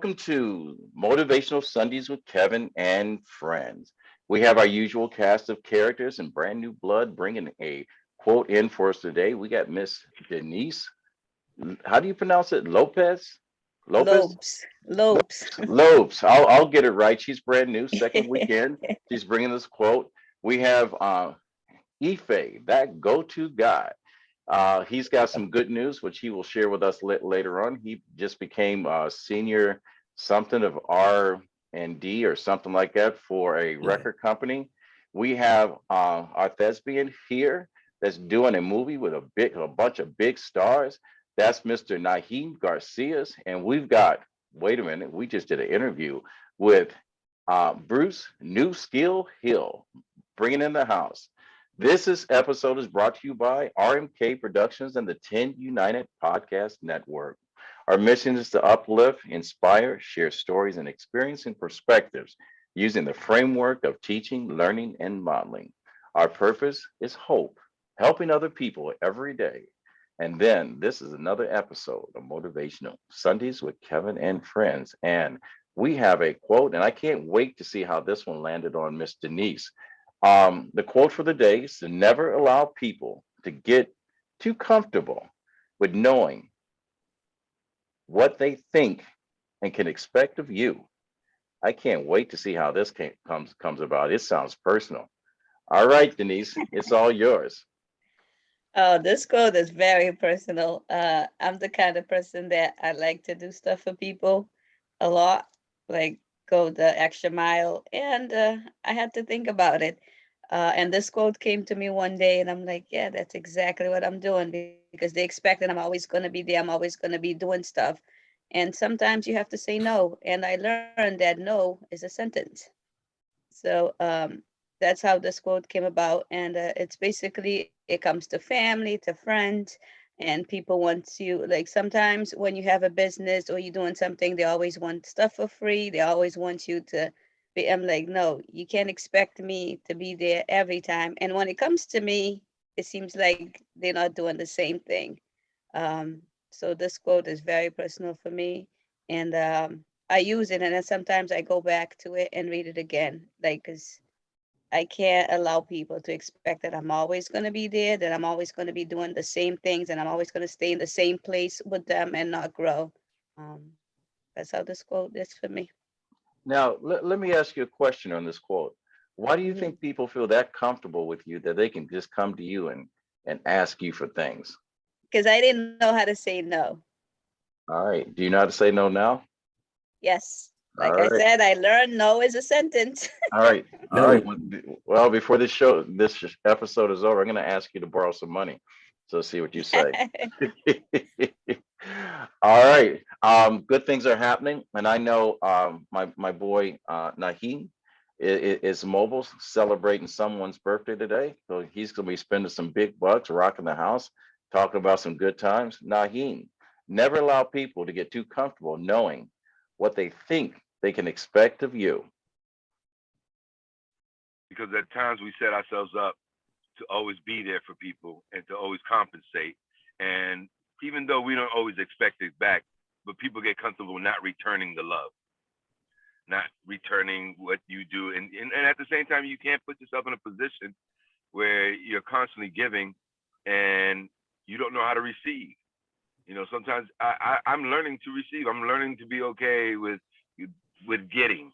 welcome to Motivational Sundays with Kevin and Friends. We have our usual cast of characters and brand new blood bringing a quote in for us today. We got Miss Denise. How do you pronounce it? Lopez? Lopez? Lobes, lobes. Lopes. I'll get it right. She's brand new, second weekend. She's bringing this quote. We have Ife, that go-to guy. He's got some good news, which he will share with us later on. He just became a senior something of R&D or something like that for a Yeah. record company. We have our thespian here that's doing a movie with a bunch of big stars. That's Mr. Naheem Garcias, and we've got. Wait a minute, we just did an interview with Bruce New Skill Hill, bringing in the house. Episode is brought to you by RMK Productions and the 10 United Podcast Network. Our mission is to uplift, inspire, share stories and experience and perspectives using the framework of teaching, learning, and modeling. Our purpose is hope, helping other people every day. And then this is another episode of Motivational Sundays with Kevin and Friends. And we have a quote, and I can't wait to see how this one landed on Miss Denise. The quote for the day is to never allow people to get too comfortable with knowing what they think and can expect of you. I can't wait to see how this comes about. It sounds personal. All right, Denise, it's all yours. Oh, this quote is very personal. I'm the kind of person that I like to do stuff for people a lot, like go the extra mile. And I had to think about it. And this quote came to me one day, and I'm like, yeah, that's exactly what I'm doing because they expect that I'm always going to be there. I'm always going to be doing stuff. And sometimes you have to say no. And I learned that no is a sentence. So that's how this quote came about. And it's basically, it comes to family, to friends, and people want you. Like sometimes when you have a business or you're doing something, they always want stuff for free. They always want you to be. I'm like, no, you can't expect me to be there every time. And when it comes to me, it seems like they're not doing the same thing. So this quote is very personal for me. And I use it, and then sometimes I go back to it and read it again, like, because I can't allow people to expect that I'm always going to be there, that I'm always going to be doing the same things, and I'm always going to stay in the same place with them and not grow. Um, that's how this quote is for me. Now, let me ask you a question on this quote. Why do you Because think people feel that comfortable with you that they can just come to you and ask you for things? I didn't know how to say no. All right. Do you know how to say no now? Yes. All Like I right. said, I learned no is a sentence. All right. All right. No. Well, before this episode is over, I'm going to ask you to borrow some money. So see what you say. All right. Good things are happening, and I know my boy Naheem is mobile, celebrating someone's birthday today. So he's going to be spending some big bucks, rocking the house, talking about some good times. Naheem, never allow people to get too comfortable knowing what they think they can expect of you. because at times we set ourselves up to always be there for people and to always compensate. And even though we don't always expect it back, but people get comfortable not returning the love, not returning what you do. And at the same time, you can't put yourself in a position where you're constantly giving and you don't know how to receive. Sometimes I'm learning to receive. I'm learning to be okay with getting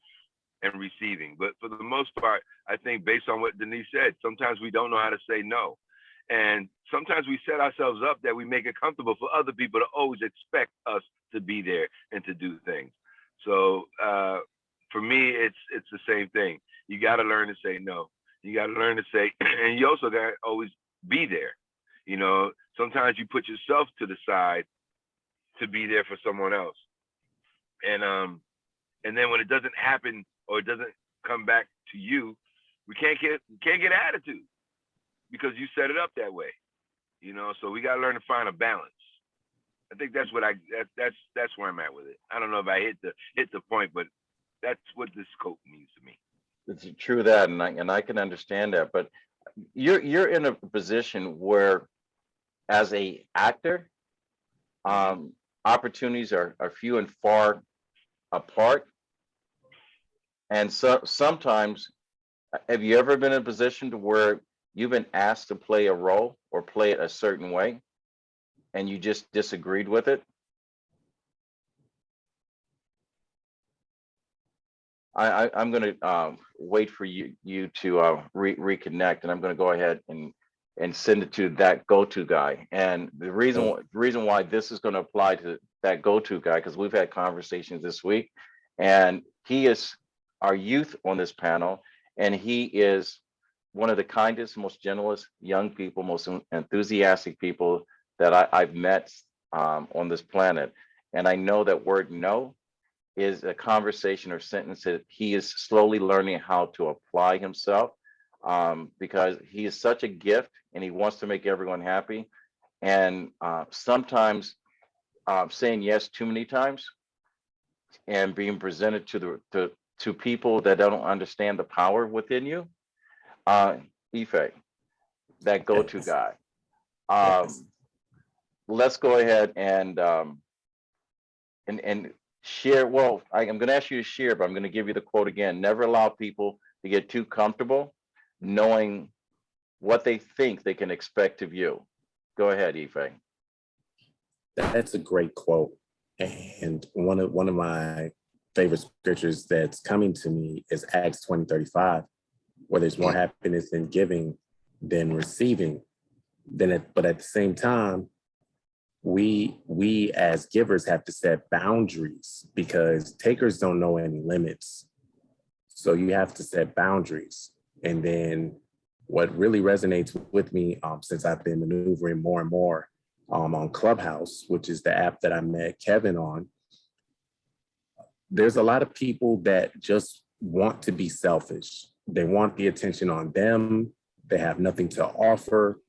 and receiving. But for the most part, I think based on what Denise said, sometimes we don't know how to say no. And sometimes we set ourselves up that we make it comfortable for other people to always expect us to be there and to do things. So for me, it's the same thing. You got to learn to say no. You got to learn to say, and you also got to always be there. Sometimes you put yourself to the side to be there for someone else. And then when it doesn't happen or it doesn't come back to you, we can't get attitude because you set it up that way. So we got to learn to find a balance. I think that's what that's where I'm at with it. I don't know if I hit the point, but that's what this quote means to me. It's true that, and I can understand that. But you're in a position where, as a actor, Mm-hmm. opportunities are few and far apart. And so sometimes, have you ever been in a position to where you've been asked to play a role or play it a certain way and you just disagreed with it? I'm going to wait for you to reconnect, and I'm going to go ahead and send it to that go-to guy. And the reason why this is going to apply to that go-to guy, because we've had conversations this week, and he is our youth on this panel, and he is one of the kindest, most gentlest young people, most enthusiastic people that I've met on this planet. And I know that word no is a conversation or sentence that he is slowly learning how to apply himself, because he is such a gift and he wants to make everyone happy. And sometimes saying yes too many times and being presented to people that don't understand the power within you. Ife, that go-to Yes. guy. Yes. Let's go ahead and share. Well, I'm going to ask you to share, but I'm going to give you the quote again. Never allow people to get too comfortable knowing what they think they can expect of you. Go ahead, Ife. That's a great quote. And one of my favorite scriptures that's coming to me is Acts 20:35, where there's more happiness in giving than receiving. But at the same time, we as givers have to set boundaries because takers don't know any limits. So you have to set boundaries. And then what really resonates with me, since I've been maneuvering more and more on Clubhouse, which is the app that I met Kevin on, there's a lot of people that just want to be selfish. They want the attention on them. They have nothing to offer.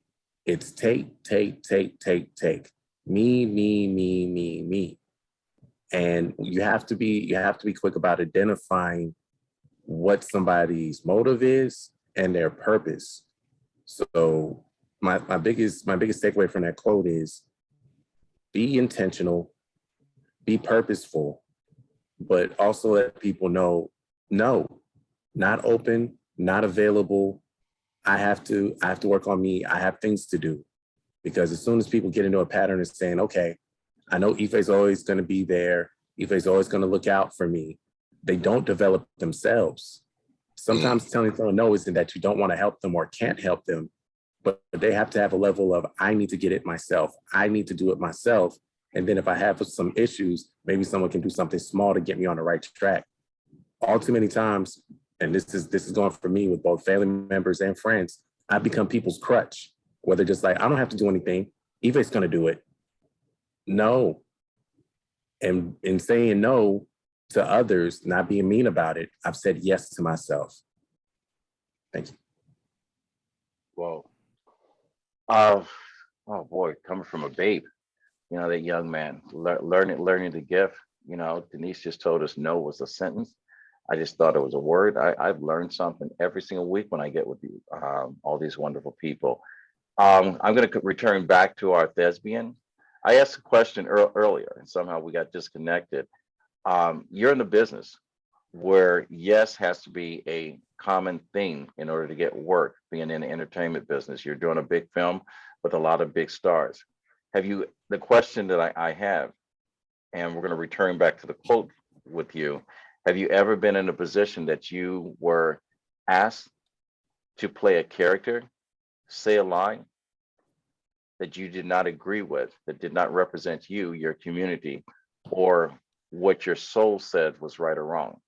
It's take, take, take, take, take. Me, me, me, me, me. And you have to be quick about identifying what somebody's motive is and their purpose. So my biggest takeaway from that quote is be intentional, be purposeful, but also let people know, no, not open, not available. I have to work on me. I have things to do. Because as soon as people get into a pattern of saying, okay, I know Ife's always going to be there. Ife's always going to look out for me. They don't develop themselves. Sometimes telling someone no isn't that you don't want to help them or can't help them, but they have to have a level of, I need to get it myself. I need to do it myself. And then if I have some issues, maybe someone can do something small to get me on the right track. All too many times, and this is going for me with both family members and friends, I've become people's crutch. Where they're just like, I don't have to do anything. Ife's going to do it. No. And in saying no to others, not being mean about it, I've said yes to myself. Thank you. Whoa. Oh boy, coming from a babe, that young man, learning the gift. Denise just told us no was a sentence. I just thought it was a word. I've learned something every single week when I get with you, all these wonderful people. I'm going to return back to our thespian. I asked a question earlier and somehow we got disconnected. You're in the business where yes has to be a common thing in order to get work, being in the entertainment business. You're doing a big film with a lot of big stars. The question that I have, and we're going to return back to the quote with you, have you ever been in a position that you were asked to play a character, say a line that you did not agree with, that did not represent you, your community, or what your soul said was right or wrong?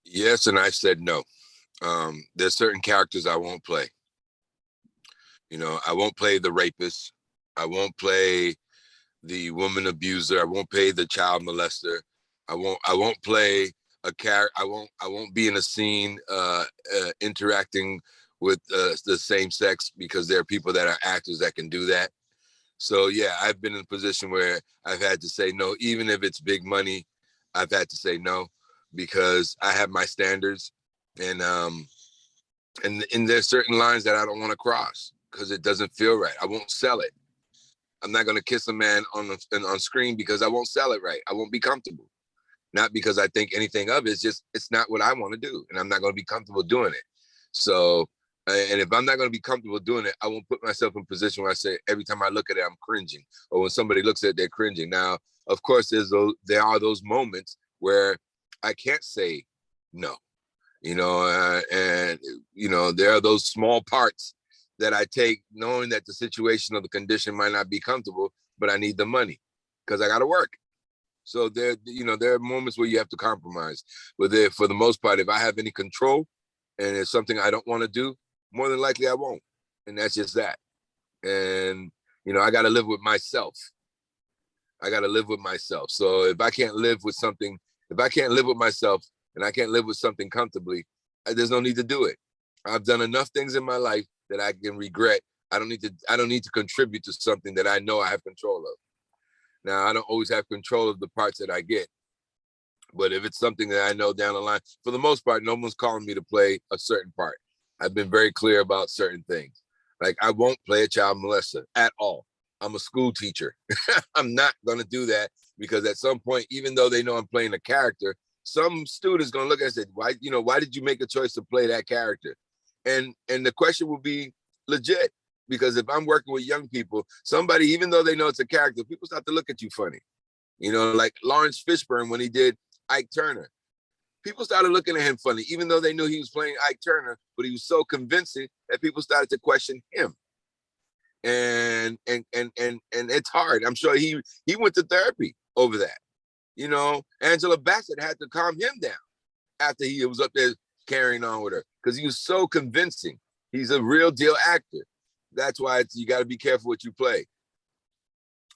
Yes, and I said no. There's certain characters I won't play. I won't play the rapist. I won't play the woman abuser. I won't play the child molester. I won't play a character. I won't be in a scene interacting with the same sex, because there are people that are actors that can do that. So yeah, I've been in a position where I've had to say no, even if it's big money. I've had to say no because I have my standards, and there's certain lines that I don't want to cross because it doesn't feel right. I won't sell it. I'm not going to kiss a man on screen because I won't sell it right. I won't be comfortable. Not because I think anything of it. It's just, it's not what I want to do. And I'm not going to be comfortable doing it. So, and if I'm not going to be comfortable doing it, I won't put myself in a position where I say, every time I look at it, I'm cringing. Or when somebody looks at it, they're cringing. Now, of course, there are those moments where I can't say no, and, there are those small parts that I take knowing that the situation or the condition might not be comfortable, but I need the money because I got to work. So there are moments where you have to compromise. But for the most part, if I have any control and it's something I don't want to do, more than likely I won't. And that's just that. And, I got to live with myself. So if I can't live with myself and I can't live with something comfortably, there's no need to do it. I've done enough things in my life that I can regret. I don't need to contribute to something that I know I have control of. Now, I don't always have control of the parts that I get, but if it's something that I know down the line, for the most part, no one's calling me to play a certain part. I've been very clear about certain things. Like, I won't play a child molester at all. I'm a school teacher. I'm not going to do that because at some point, even though they know I'm playing a character, some student's going to look at it and say, why did you make a choice to play that character? And the question will be legit. Because if I'm working with young people, somebody, even though they know it's a character, people start to look at you funny. Like Lawrence Fishburne when he did Ike Turner. People started looking at him funny, even though they knew he was playing Ike Turner, but he was so convincing that people started to question him. And it's hard. I'm sure he went to therapy over that. Angela Bassett had to calm him down after he was up there carrying on with her because he was so convincing. He's a real deal actor. That's why you got to be careful what you play.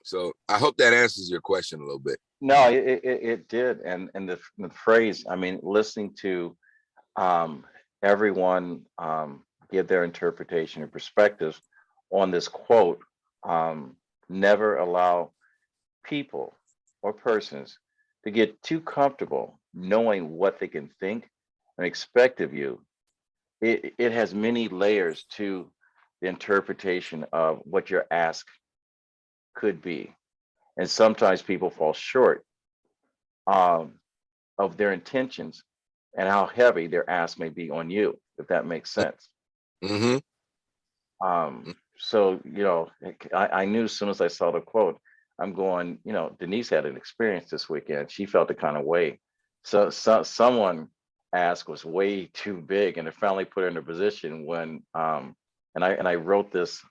So I hope that answers your question a little bit. No, it did. And the phrase, I mean, listening to everyone give their interpretation and perspectives on this quote, never allow people or persons to get too comfortable knowing what they can think and expect of you. It has many layers to the interpretation of what your ask could be. And sometimes people fall short of their intentions and how heavy their ask may be on you, if that makes sense. Mm-hmm. So, I knew as soon as I saw the quote, I'm going, Denise had an experience this weekend. She felt the kind of way. So someone ask was way too big and it finally put her in a position when, and I wrote this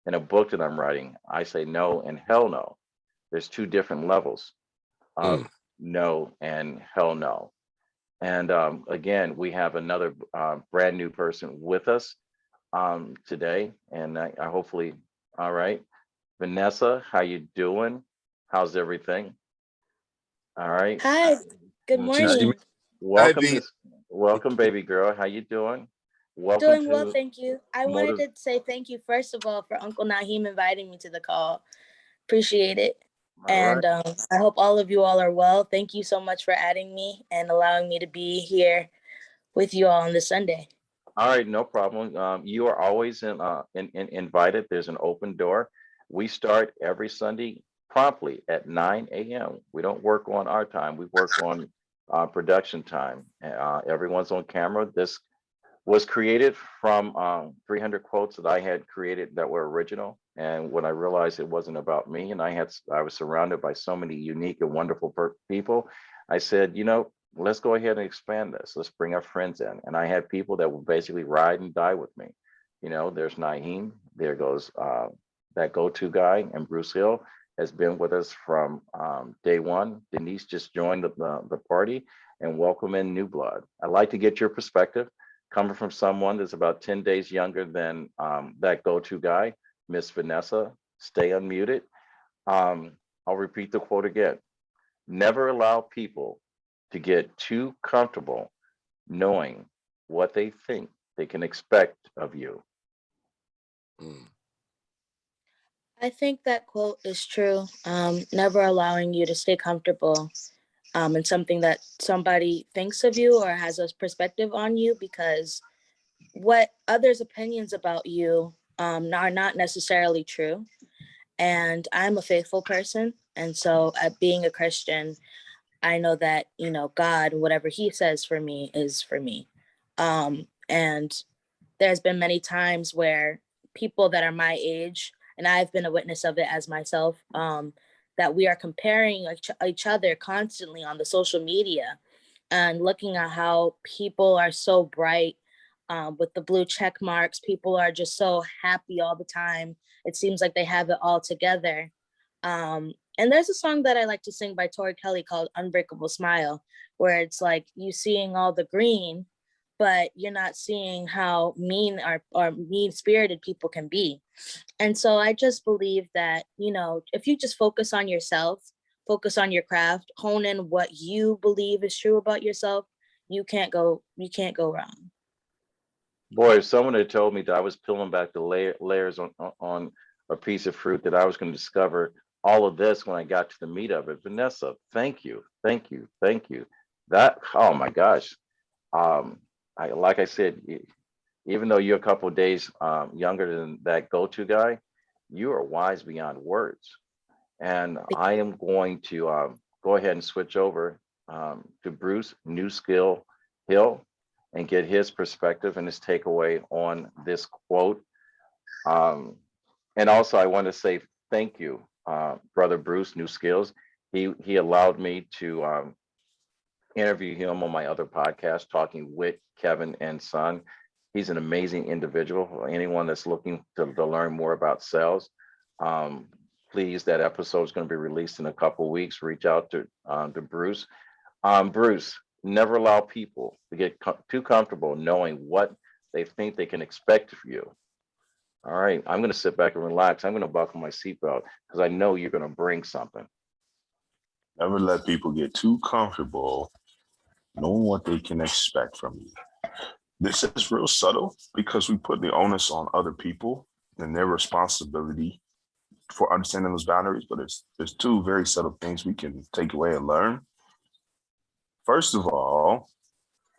in a book that I'm writing. I say no and hell no. There's two different levels of no and hell no. And again, we have another brand new person with us today, and I hopefully, all right. Vanessa, how you doing? How's everything? All right. Hi, good morning. Welcome, welcome, baby girl. How you doing? Welcome Doing well, to thank you. I wanted to say thank you, first of all, for Uncle Naheem inviting me to the call. Appreciate it. All right. And I hope all of you all are well. Thank you so much for adding me and allowing me to be here with you all on this Sunday. All right, no problem. You are always invited. There's an open door. We start every Sunday promptly at 9 a.m. We don't work on our time. We work on production time. Everyone's on camera. This was created from 300 quotes that I had created that were original. And when I realized it wasn't about me, and I was surrounded by so many unique and wonderful people, I said, let's go ahead and expand this. Let's bring our friends in. And I had people that will basically ride and die with me. There's Naheem. There goes that go-to guy, and Bruce Hill has been with us from day one. Denise just joined the party, and welcome in new blood. I'd like to get your perspective coming from someone that's about 10 days younger than that go-to guy, Miss Vanessa. Stay unmuted. I'll repeat the quote again. Never allow people to get too comfortable knowing what they think they can expect of you. I think that quote is true. Never allowing you to stay comfortable in something that somebody thinks of you or has a perspective on you, because what others' opinions about you are not necessarily true. And I'm a faithful person. And so being a Christian, I know that, you know, God, whatever he says for me is for me. And there's been many times where people that are my age, and I've been a witness of it as myself, that we are comparing each other constantly on the social media and looking at how people are so bright, with the blue check marks. People are just so happy all the time. It seems like they have it all together. And there's a song that I like to sing by Tori Kelly called Unbreakable Smile, where it's like you seeing all the green, but you're not seeing how mean or mean spirited people can be. And so I just believe that, you know, if you just focus on yourself, focus on your craft, hone in what you believe is true about yourself, you can't go wrong. Boy, if someone had told me that I was peeling back the layers on a piece of fruit, that I was going to discover all of this when I got to the meat of it. Vanessa, thank you, thank you, thank you. That, oh my gosh. Like I said, even though you're a couple of days younger than that go-to guy, you are wise beyond words. And I am going to go ahead and switch over to Bruce Newskill Hill and get his perspective and his takeaway on this quote. And also, I want to say thank you, Brother Bruce Newskills. He allowed me to interview him on my other podcast, Talking with Kevin and Son. He's an amazing individual. For anyone that's looking to learn more about sales, please, that episode is going to be released in a couple of weeks. Reach out to Bruce. Bruce, never allow people to get too comfortable knowing what they think they can expect of you. All right, I'm going to sit back and relax. I'm going to buckle my seatbelt because I know you're going to bring something. Never let people get too comfortable knowing what they can expect from you. This is real subtle because we put the onus on other people and their responsibility for understanding those boundaries, but there's two very subtle things we can take away and learn. First of all,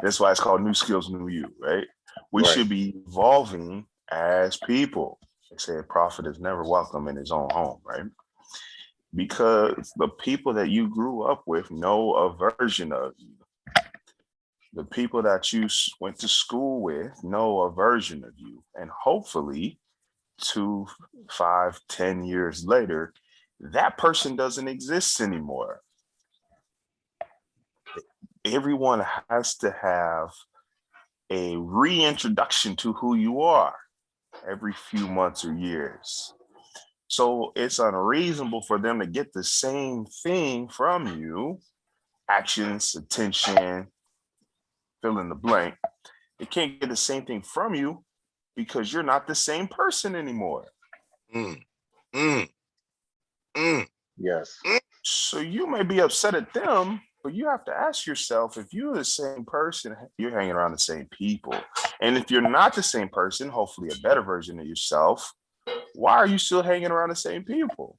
that's why it's called New Skills, New You, right? We Right. should be evolving as people. They say a prophet is never welcome in his own home, right? Because the people that you grew up with know a version of you. The people that you went to school with know a version of you. And hopefully 2, 5, 10 years later, that person doesn't exist anymore. Everyone has to have a reintroduction to who you are every few months or years. So it's unreasonable for them to get the same thing from you, actions, attention, fill in the blank. They can't get the same thing from you because you're not the same person anymore. Mm, mm, mm, Yes. mm. So you may be upset at them, but you have to ask yourself, if you're the same person, you're hanging around the same people. And if you're not the same person, hopefully a better version of yourself, why are you still hanging around the same people?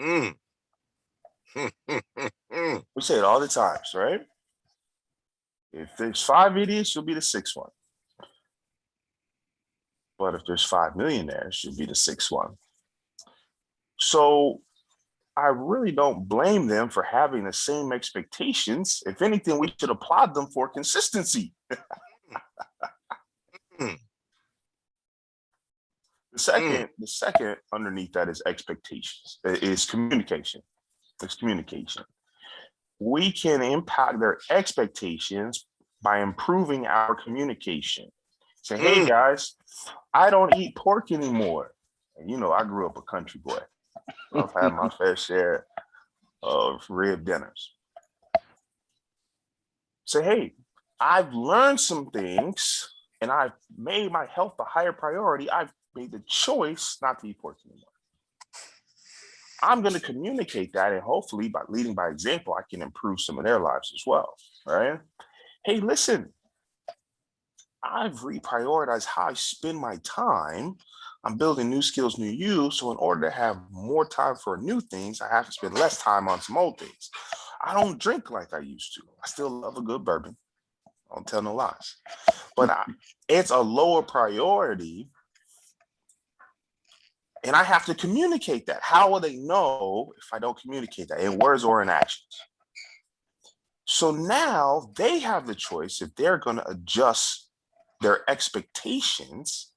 Mm. Mm. We say it all the times, right? If there's 5 idiots, you'll be the 6th one. But if there's 5 millionaires, you'll be the 6th one. So I really don't blame them for having the same expectations. If anything, we should applaud them for consistency. Mm. The second underneath that is expectations, is communication. It's communication. We can impact their expectations by improving our communication. Say, hey guys, I don't eat pork anymore. And you know, I grew up a country boy. I've had my fair share of rib dinners. Say, hey, I've learned some things and I've made my health a higher priority. I've made the choice not to eat pork anymore. I'm going to communicate that, and hopefully by leading by example, I can improve some of their lives as well, right? Hey, listen, I've reprioritized how I spend my time. I'm building new skills, new you. So in order to have more time for new things, I have to spend less time on some old things. I don't drink like I used to. I still love a good bourbon. I don't tell no lies. But it's a lower priority And I have to communicate that. How will they know if I don't communicate that in words or in actions? So now they have the choice if they're going to adjust their expectations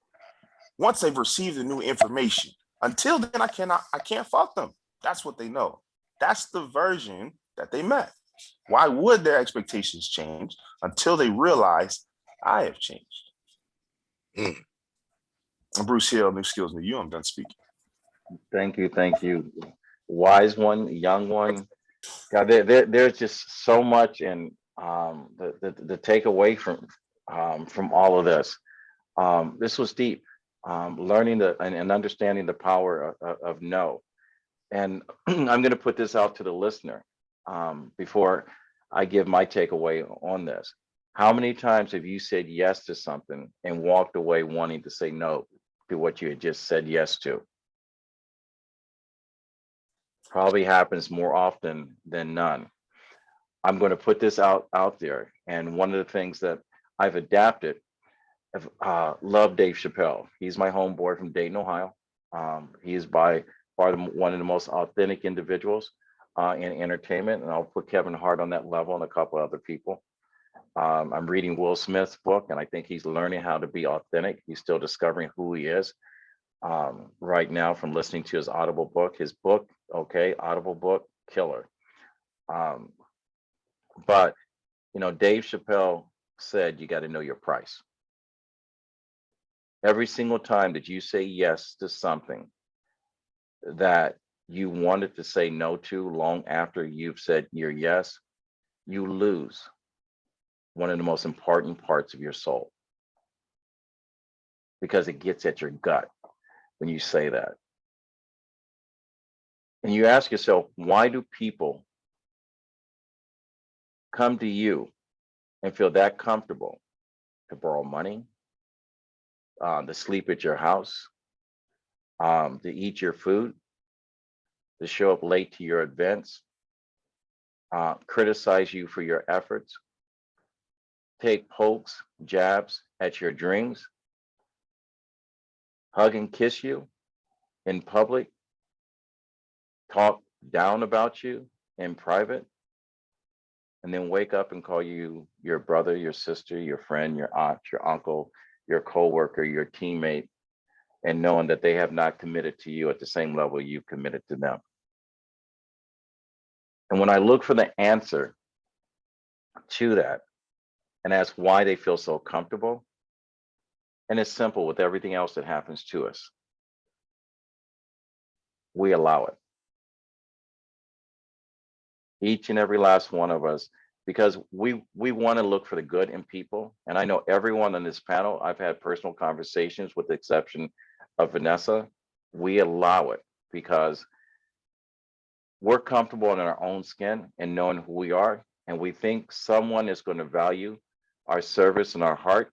once they've received the new information. Until then, I can't fuck them. That's what they know. That's the version that they met. Why would their expectations change until they realize I have changed? Mm. I'm Bruce Hill, New Skills New You. I'm done speaking. Thank you, thank you. Wise one, young one. God, there's just so much, and the takeaway from all of this. This was deep. Learning and understanding the power of no. And I'm going to put this out to the listener before I give my takeaway on this. How many times have you said yes to something and walked away wanting to say no to what you had just said yes to? Probably happens more often than none. I'm going to put this out there. And one of the things that I've adapted, love Dave Chappelle. He's my homeboy from Dayton, Ohio. He is by far one of the most authentic individuals in entertainment. And I'll put Kevin Hart on that level and a couple other people. I'm reading Will Smith's book, and I think he's learning how to be authentic. He's still discovering who he is right now from listening to his Audible book. His book, okay, Audible book, killer. But, Dave Chappelle said you got to know your price. Every single time that you say yes to something that you wanted to say no to long after you've said your yes, you lose one of the most important parts of your soul, because it gets at your gut when you say that. And you ask yourself, why do people come to you and feel that comfortable to borrow money, to sleep at your house, to eat your food, to show up late to your events, criticize you for your efforts, take pokes, jabs at your dreams, hug and kiss you in public, talk down about you in private, and then wake up and call you your brother, your sister, your friend, your aunt, your uncle, your coworker, your teammate, and knowing that they have not committed to you at the same level you've committed to them. And when I look for the answer to that and ask why they feel so comfortable, and it's simple with everything else that happens to us, we allow it. Each and every last one of us, because we want to look for the good in people. And I know everyone on this panel, I've had personal conversations with the exception of Vanessa. We allow it because we're comfortable in our own skin and knowing who we are. And we think someone is going to value our service and our heart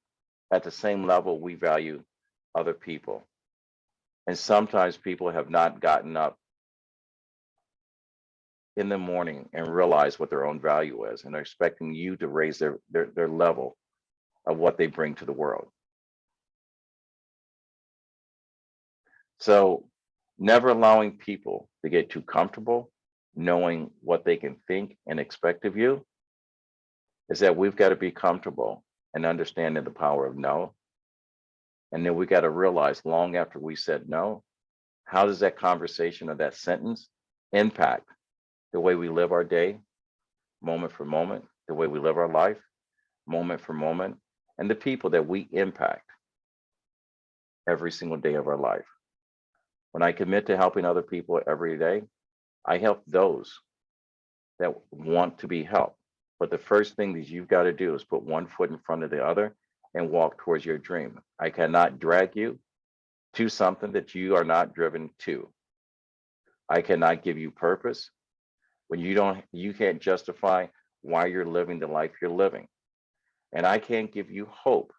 at the same level we value other people. And sometimes people have not gotten up in the morning and realize what their own value is, and they're expecting you to raise their level of what they bring to the world. So never allowing people to get too comfortable knowing what they can think and expect of you is that we've got to be comfortable and understanding the power of no. And then we got to realize long after we said no, how does that conversation or that sentence impact the way we live our day, moment for moment, the way we live our life, moment for moment, and the people that we impact every single day of our life. When I commit to helping other people every day, I help those that want to be helped. But the first thing that you've got to do is put one foot in front of the other and walk towards your dream. I cannot drag you to something that you are not driven to. I cannot give you purpose when you can't justify why you're living the life you're living. And I can't give you hope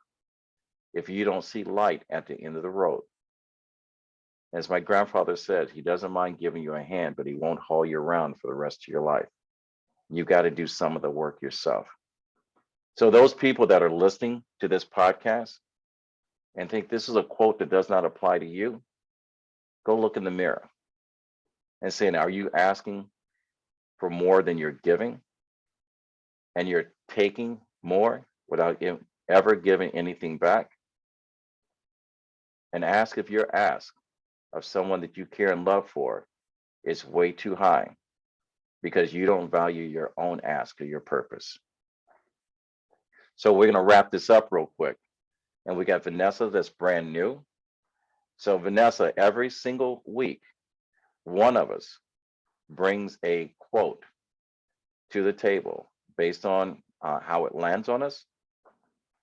if you don't see light at the end of the road. As my grandfather said, he doesn't mind giving you a hand, but he won't haul you around for the rest of your life. You got to do some of the work yourself. So those people that are listening to this podcast and think this is a quote that does not apply to you, go look in the mirror and saying, are you asking for more than you're giving? And you're taking more without ever giving anything back? And ask if your ask of someone that you care and love for is way too high because you don't value your own ask or your purpose. So we're going to wrap this up real quick. And we got Vanessa that's brand new. So Vanessa, every single week, one of us brings a quote to the table based on how it lands on us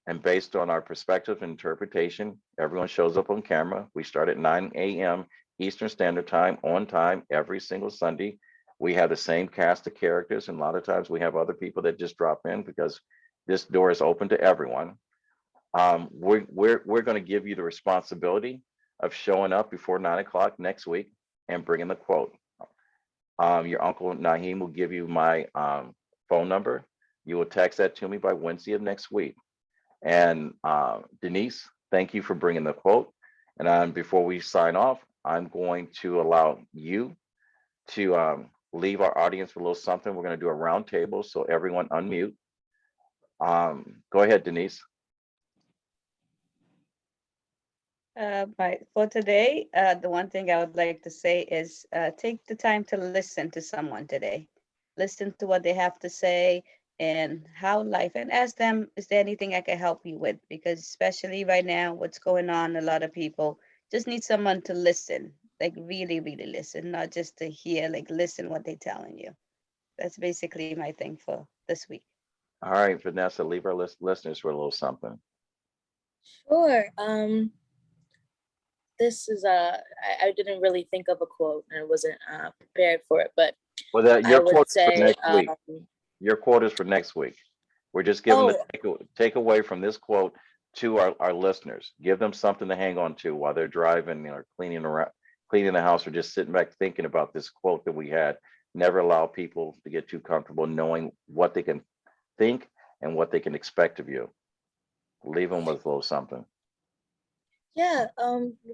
and based on our perspective and interpretation. Everyone shows up on camera. We start at 9 a.m. Eastern Standard Time, on time, every single Sunday. We have the same cast of characters, and a lot of times we have other people that just drop in because this door is open to everyone. We're going to give you the responsibility of showing up before 9 o'clock next week and bringing the quote. Your Uncle Naheem will give you my phone number. You will text that to me by Wednesday of next week. And Denise, thank you for bringing the quote. And before we sign off, I'm going to allow you to leave our audience with a little something. We're going to do a round table, so everyone unmute. Go ahead, Denise. For today, the one thing I would like to say is take the time to listen to someone today. Listen to what they have to say and how life, and ask them, is there anything I can help you with? Because especially right now, what's going on, a lot of people just need someone to listen, like really, really listen, not just to hear, like listen what they're telling you. That's basically my thing for this week. All right, Vanessa, leave our listeners with a little something. Sure. This is I didn't really think of a quote and I wasn't prepared for it, but Well, that I your would quote is for say, next week. Your quote is for next week. We're just giving oh, the takeaway from this quote to our listeners. Give them something to hang on to while they're driving or cleaning the house, or just sitting back thinking about this quote that we had. Never allow people to get too comfortable knowing what they can think and what they can expect of you. Leave them with a little something. yeah,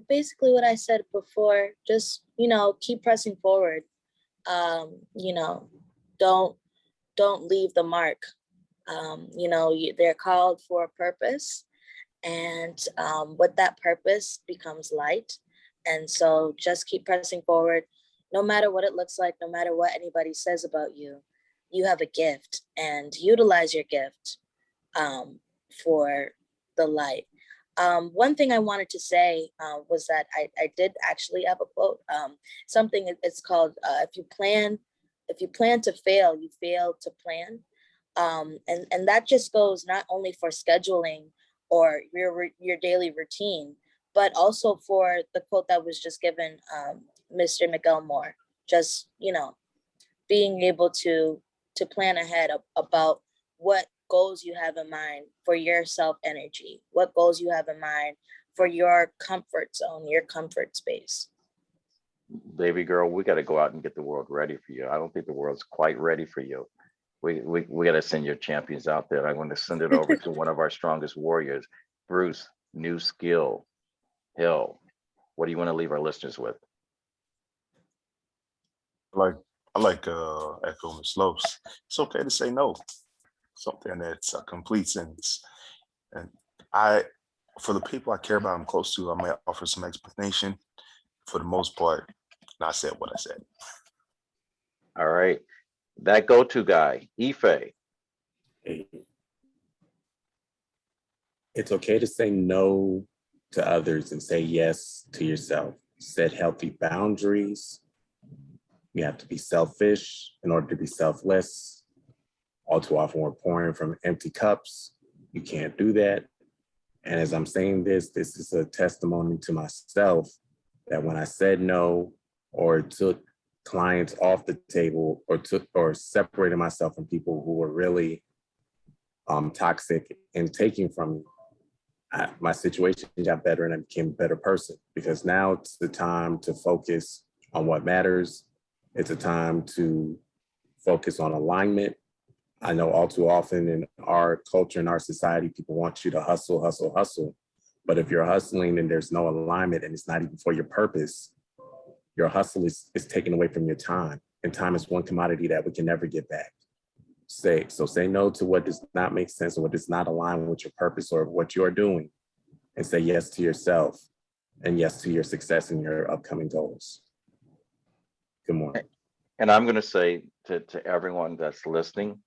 basically what I said before, just, keep pressing forward. You know, don't leave the mark. They're called for a purpose, and with that purpose becomes light. And so just keep pressing forward, no matter what it looks like, no matter what anybody says about you. You have a gift, and utilize your gift for the light. One thing I wanted to say was that I did actually have a quote. Something, it's called if you plan to fail, you fail to plan. And that just goes not only for scheduling or your daily routine, but also for the quote that was just given, Mr. McElmore. Just, being able to plan ahead about what goals you have in mind for your self energy, what goals you have in mind for your comfort zone, your comfort space. Baby girl, we got to go out and get the world ready for you. I don't think the world's quite ready for you. We got to send your champions out there. I'm going to send it over to one of our strongest warriors, Bruce New Skill Hill. What do you want to leave our listeners with? I like Echo Miss Los. It's okay to say no. Something that's a complete sentence. And for the people I care about, I'm close to, I might offer some explanation. For the most part, and I said what I said. All right. That go-to guy, Ife. Hey. It's okay to say no to others and say yes to yourself. Set healthy boundaries. You have to be selfish in order to be selfless. All too often we're pouring from empty cups. You can't do that. And as I'm saying this is a testimony to myself that when I said no or took clients off the table or separated myself from people who were really toxic and taking from me, my situation got better and I became a better person, because now it's the time to focus on what matters. It's a time to focus on alignment. I know all too often in our culture, in our society, people want you to hustle, hustle, hustle. But if you're hustling and there's no alignment and it's not even for your purpose, Your hustle is taken away from your time, and time is one commodity that we can never get back. Say no to what does not make sense or what does not align with your purpose or what you're doing, and say yes to yourself and yes to your success and your upcoming goals. Good morning. And I'm going to say to everyone that's listening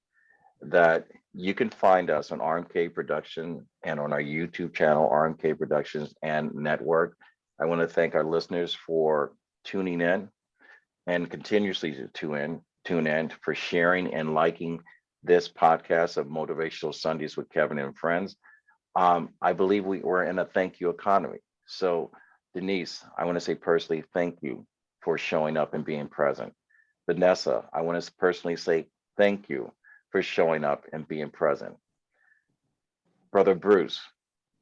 that you can find us on RMK Production and on our YouTube channel, RMK Productions and Network. I want to thank our listeners for tuning in and continuously to tune in for sharing and liking this podcast of Motivational Sundays with Kevin and Friends. I believe we're in a thank you economy. So Denise, I want to say personally, thank you for showing up and being present. Vanessa, I want to personally say thank you for showing up and being present. Brother Bruce,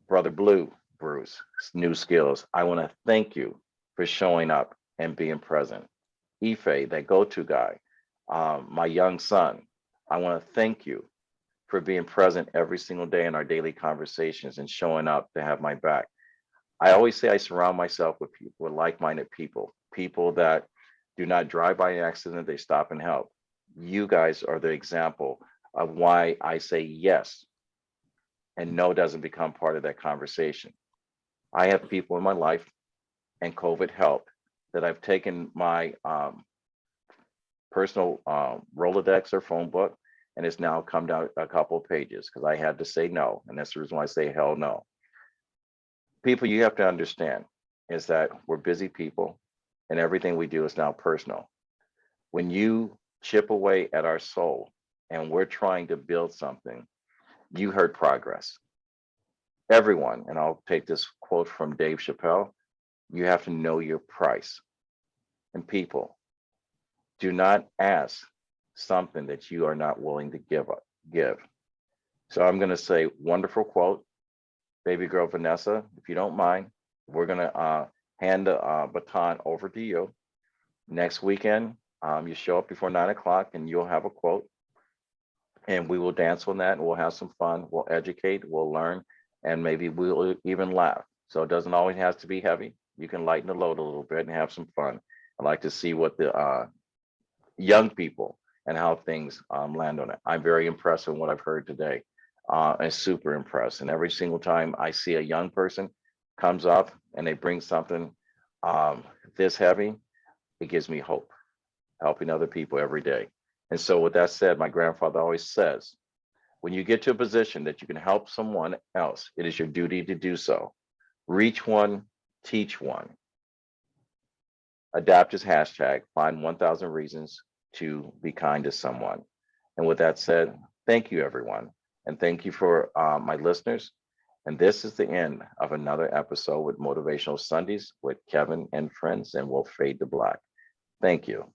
Brother Blue, Bruce, New Skills, I want to thank you for showing up and being present. Ife, that go-to guy, my young son, I want to thank you for being present every single day in our daily conversations and showing up to have my back. I always say I surround myself with people, with like-minded people, people that do not drive by accident, they stop and help. You guys are the example of why I say yes and no doesn't become part of that conversation. I have people in my life, and COVID helped, that I've taken my personal Rolodex or phone book, and it's now come down a couple of pages because I had to say no. And that's the reason why I say hell no. People, you have to understand is that we're busy people and everything we do is now personal. When you chip away at our soul and we're trying to build something, you hurt progress. Everyone, and I'll take this quote from Dave Chappelle, you have to know your price. And people, do not ask something that you are not willing to give. So I'm going to say wonderful quote, baby girl Vanessa, if you don't mind, we're going to hand the baton over to you. Next weekend, you show up before 9 o'clock and you'll have a quote and we will dance on that and we'll have some fun. We'll educate, we'll learn, and maybe we'll even laugh. So it doesn't always have to be heavy. You can lighten the load a little bit and have some fun. I like to see what the young people and how things land on it. I'm very impressed with what I've heard today. And super impressed. And every single time I see a young person comes up and they bring something this heavy, it gives me hope, helping other people every day. And so with that said, my grandfather always says, when you get to a position that you can help someone else, it is your duty to do so. Reach one, teach one. Adapt his hashtag, find 1,000 reasons to be kind to someone. And with that said, thank you, everyone. And thank you for my listeners. And this is the end of another episode with Motivational Sundays with Kevin and Friends, and we'll fade to black. Thank you.